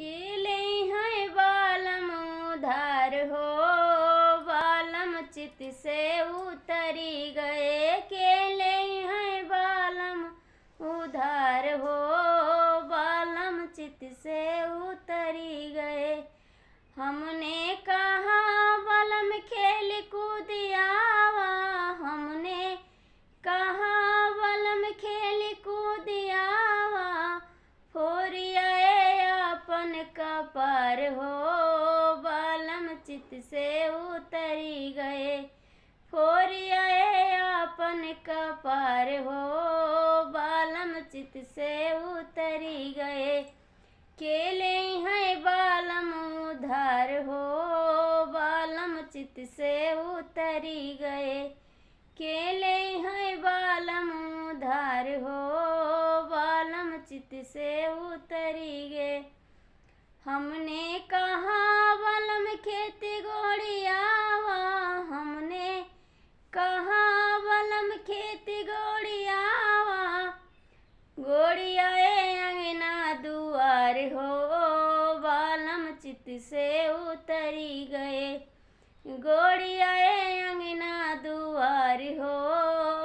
केले हैं बालम उधार हो, बालम चित से उतरी गए। केले हैं बालम उधार हो, बालम चित से उतरी गए। हमने कहा बालम खेल कूद आवा, हमने कहा बालम खेल कूद आवा। फोरिया अपन कपार हो, बालम चित से उतरी गए। फोरिया अपन कपार हो, बालम चित से उतरी गए। केले हैं बालम उधार हो, बालम चित से उतरी गए। केले हैं बालम उधार हो, बालम चित से उतरी गए। हमने कहा बालम खेती गोड़ियावा, हमने कहा बालम खेती गोड़ियावा। गोड़ियाए अंगना दुआर हो, बालम चित से उतरी गए। गोड़ियाए अंगना दुआर हो,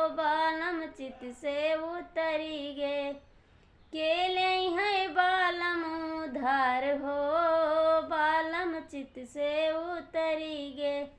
बालम चित से उतरी गए। केले हैं बालम उधार हो, बालम चित से उतरी गए।